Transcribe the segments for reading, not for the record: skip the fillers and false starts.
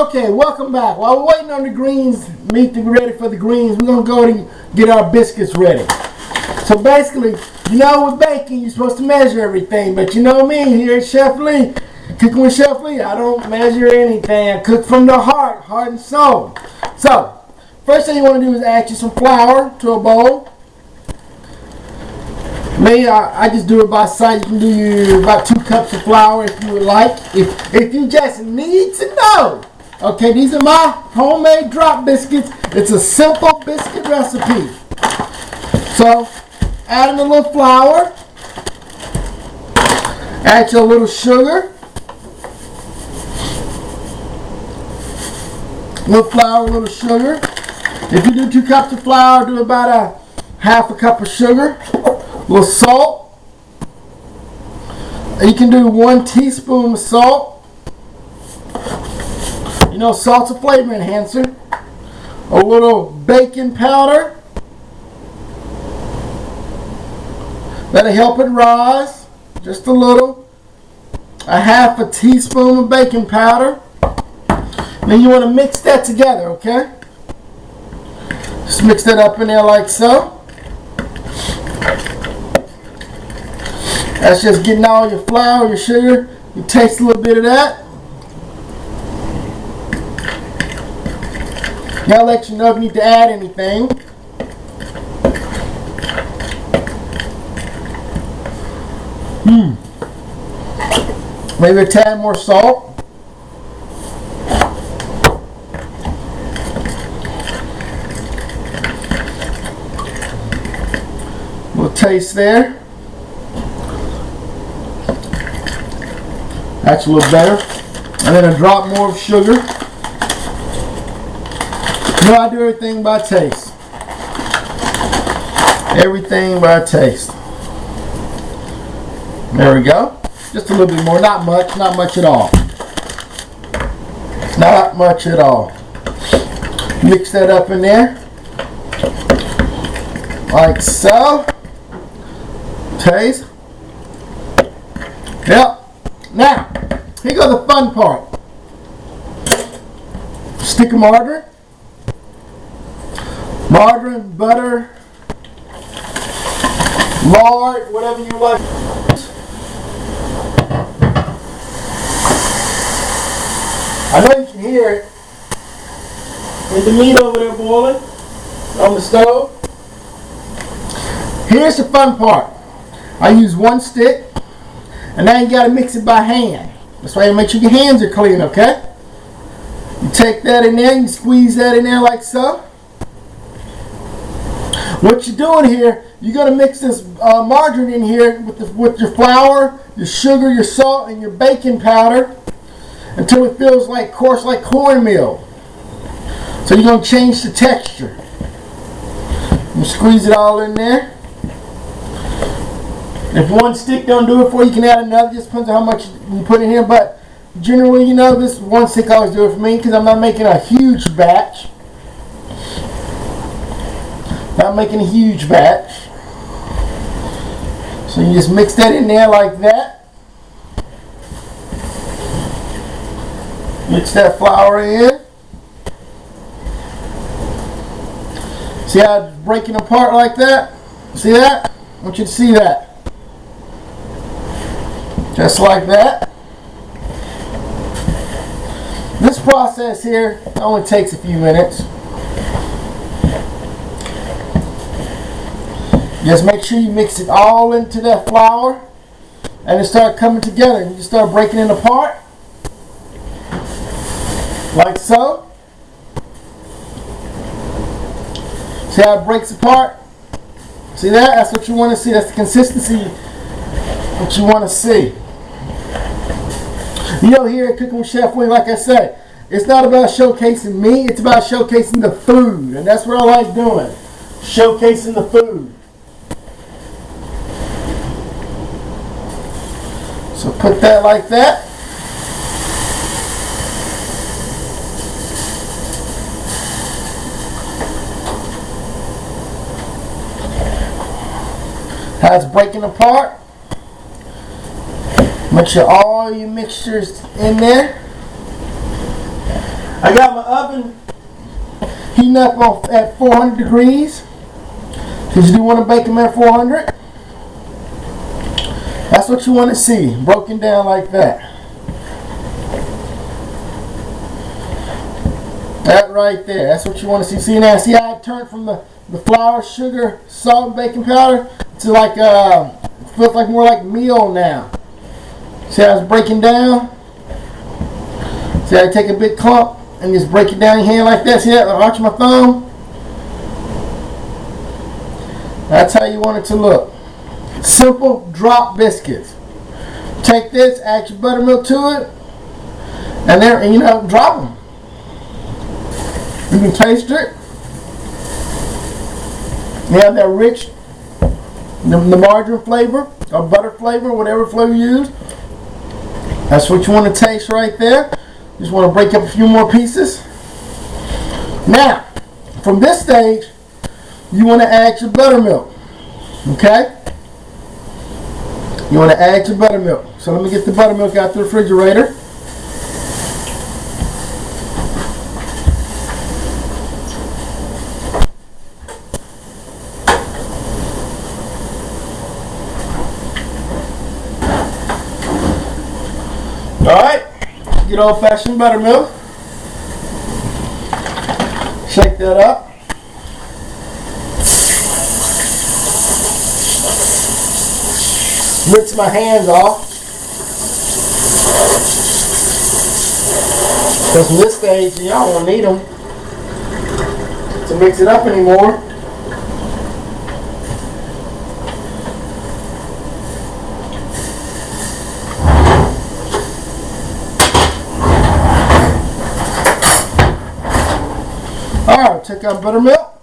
Okay, welcome back. While we're waiting on the greens, meat to be ready for the greens, we're going to go and get our biscuits ready. So basically, you know with baking, you're supposed to measure everything. But you know me, here at Chef Lee, cooking with Chef Lee, I don't measure anything. I cook from the heart and soul. So, first thing you want to do is add you some flour to a bowl. Me, I just do it by size. You can do about 2 cups of flour if you would like. If you just need to know. Okay, these are my homemade drop biscuits. It's a simple biscuit recipe. So, adding a little flour. Add your little sugar. A little flour, a little sugar. If you do 2 cups of flour, do about a half a cup of sugar. A little salt. You can do 1 teaspoon of salt. You know, salt's a flavor enhancer. A little baking powder. That'll help it rise. Just a little. A half a teaspoon of baking powder. Then you want to mix that together, okay? Just mix that up in there like so. That's just getting all your flour, your sugar. You taste a little bit of that. Now I'll let you know if you need to add anything. Maybe a tad more salt. A little taste there. That's a little better. And then a drop more of sugar. You know, I do everything by taste. Everything by taste. There we go. Just a little bit more. Not much. Not much at all. Not much at all. Mix that up in there. Like so. Taste. Yep. Now, here goes the fun part. Stick of margarine. Margarine, butter, lard, whatever you like. I know you can hear it. There's the meat over there boiling on the stove. Here's the fun part. I use 1 stick. And now you got to mix it by hand. That's why you make sure your hands are clean, okay? You take that in there, you squeeze that in there like so. What you're doing here, you're going to mix this margarine in here with your flour, your sugar, your salt, and your baking powder until it feels like coarse like cornmeal. So you're going to change the texture. You squeeze it all in there. If 1 stick don't do it for you, you can add another. Just depends on how much you put in here. But generally, you know, this 1 stick always do it for me because I'm not making a huge batch. Not making a huge batch. So you just mix that in there like that. Mix that flour in. See how it's breaking apart like that? See that? I want you to see that. Just like that. This process here only takes a few minutes. Just make sure you mix it all into that flour and it start coming together. You start breaking it apart like so. See how it breaks apart? See that? That's what you want to see. That's the consistency what you want to see. You know, here at Cooking with Chef Lee, like I said, it's not about showcasing me, it's about showcasing the food. And that's what I like doing. Showcasing the food. So put that like that. How it's breaking apart. Make sure all your mixtures in there. I got my oven heating up at 400 degrees. Because you do want to bake them at 400. That's what you want to see, broken down like that. That right there, that's what you want to see. See now, see how it turned from the flour, sugar, salt, and baking powder to like, feels like more like meal now. See how it's breaking down? See how I take a big clump and just break it down in your hand like that? See that? I arch my thumb. That's how you want it to look. Simple drop biscuits. Take this, add your buttermilk to it, and then, you know, drop them. You can taste it. You have that rich, the margarine flavor or butter flavor, whatever flavor you use. That's what you want to taste right there. Just want to break up a few more pieces. Now, from this stage, you want to add your buttermilk. Okay? You want to add your buttermilk. So let me get the buttermilk out the refrigerator. Alright, good old-fashioned buttermilk. Shake that up. Rinse my hands off. Because from this stage, y'all won't need them to mix it up anymore. Alright, take out buttermilk.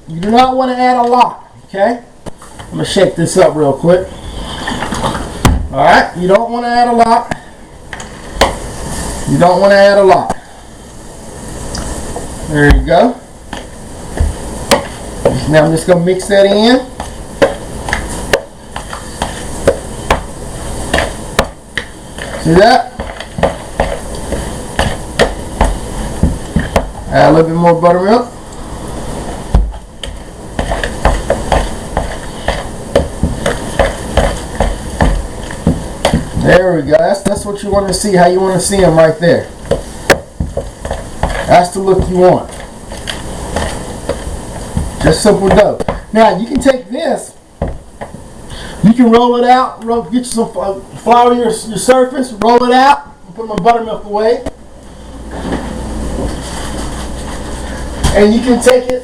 You do not want to add a lot, okay? I'm going to shake this up real quick. Alright, you don't want to add a lot. You don't want to add a lot. There you go. Now I'm just going to mix that in. See that? Add a little bit more buttermilk. There we go. That's what you want to see, how you want to see them right there. That's the look you want. Just simple dough. Now, you can take this, you can roll it out, get you some flour on your surface, roll it out, and put my buttermilk away. And you can take it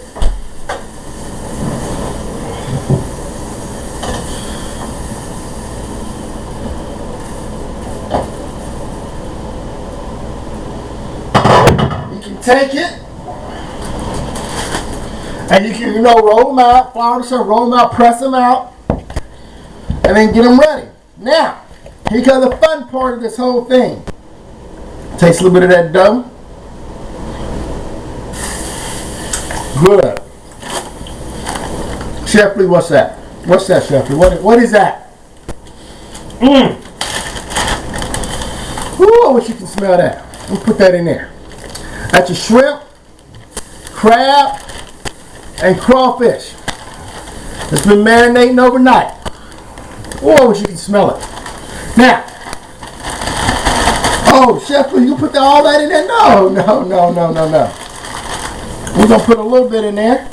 and you can, roll them out, flour the surface, roll them out, press them out, and then get them ready. Now, here comes the fun part of this whole thing. Taste a little bit of that dough. Good. Chef Lee, what's that? What's that, Chef Lee? What is that? Ooh, I wish you could smell that. We'll put that in there. That's your shrimp, crab, and crawfish. It's been marinating overnight. Oh, I wish you could smell it. Now, oh, Chef Lee, you put all that in there? No. We're going to put a little bit in there.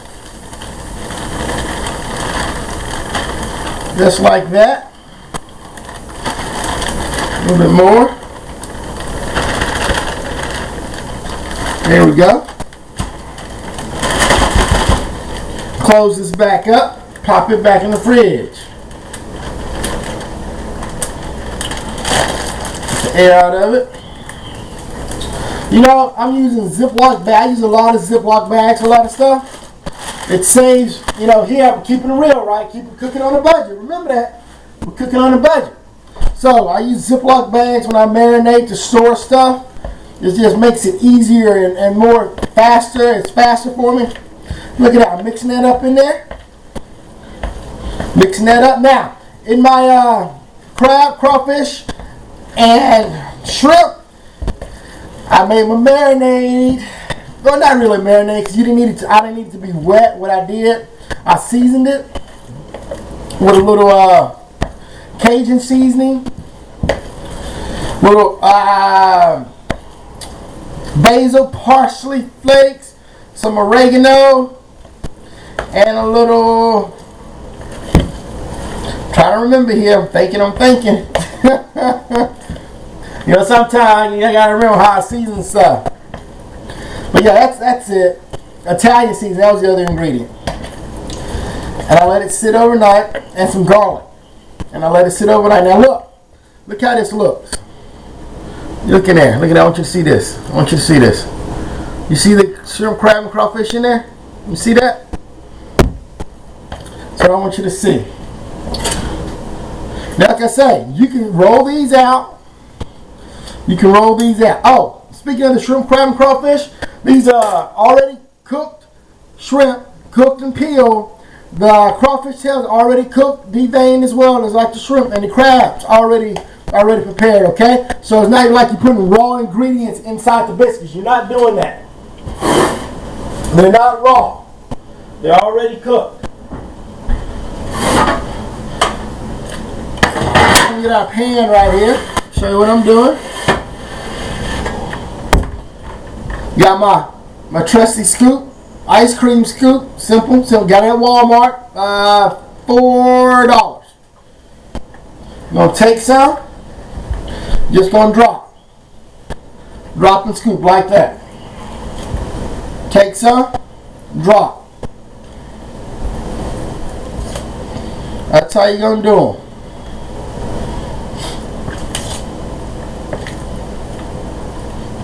Just like that. A little bit more. There we go. Close this back up. Pop it back in the fridge. Get the air out of it. I'm using Ziploc bags. I use a lot of Ziploc bags for a lot of stuff. It saves, here, I'm keeping it real, right? Keep it cooking on a budget. Remember that. We're cooking on a budget. So I use Ziploc bags when I marinate to store stuff. It just makes it easier and more faster. It's faster for me. Look at that. I'm mixing that up in there. Mixing that up. Now, in my crab, crawfish, and shrimp, I made my marinade. Well, not really marinade, because I didn't need it to be wet. What I did, I seasoned it with a little Cajun seasoning, little basil, parsley flakes, some oregano, and a little, trying to remember here, I'm thinking. You know, sometimes you gotta remember how I season stuff. But yeah, that's it. Italian seasoning, that was the other ingredient. And I let it sit overnight, and some garlic. And I let it sit overnight. Now look how this looks. Look in there. Look at that. I want you to see this. I want you to see this. You see the shrimp, crab, and crawfish in there? You see that? That's what I want you to see. Now, like I say, you can roll these out. You can roll these out. Oh, speaking of the shrimp, crab, and crawfish, these are already cooked shrimp, cooked and peeled. The crawfish tails already cooked, deveined as well as like the shrimp, and the crabs already prepared, okay? So it's not like you're putting raw ingredients inside the biscuits. You're not doing that. They're not raw. They're already cooked. Let me get our pan right here. Show you what I'm doing. Got my trusty scoop, ice cream scoop, simple. So got it at Walmart, $4. I'm gonna take some. Just gonna drop and scoop like that. Take some, drop. That's how you're gonna do them.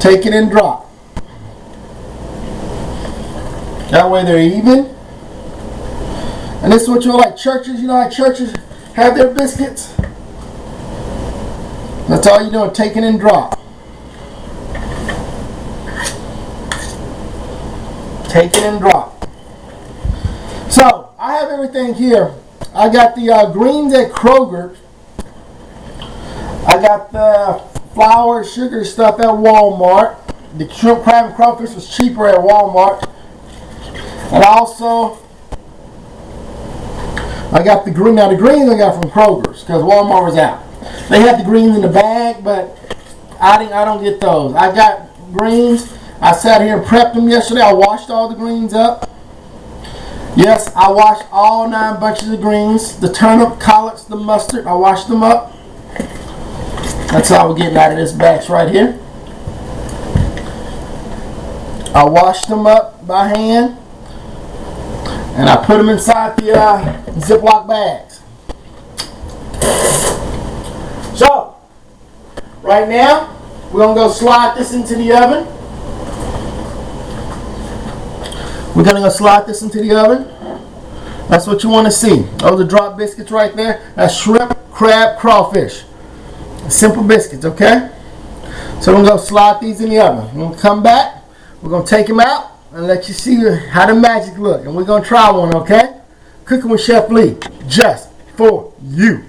Take it and drop. That way they're even. And this is what you're like churches, you know how churches have their biscuits? That's all you're doing, take it and drop. Take it and drop. So, I have everything here. I got the greens at Kroger. I got the flour, sugar stuff at Walmart. The shrimp, crab, and crawfish was cheaper at Walmart. And also, I got the green. Now the greens I got from Kroger's because Walmart was out. They had the greens in the bag, but I don't get those. I got greens. I sat here and prepped them yesterday. I washed all the greens up. Yes, I washed all 9 bunches of greens. The turnip, collards, the mustard. I washed them up. That's all we're getting out of this batch right here. I washed them up by hand. And I put them inside the Ziploc bags. So, right now, we're going to go slide this into the oven. We're going to go slide this into the oven. That's what you want to see. Those are drop biscuits right there. That's shrimp, crab, crawfish. Simple biscuits, okay? So we're going to go slide these in the oven. We're going to come back. We're going to take them out and let you see how the magic look. And we're going to try one, okay? Cooking with Chef Lee, just for you.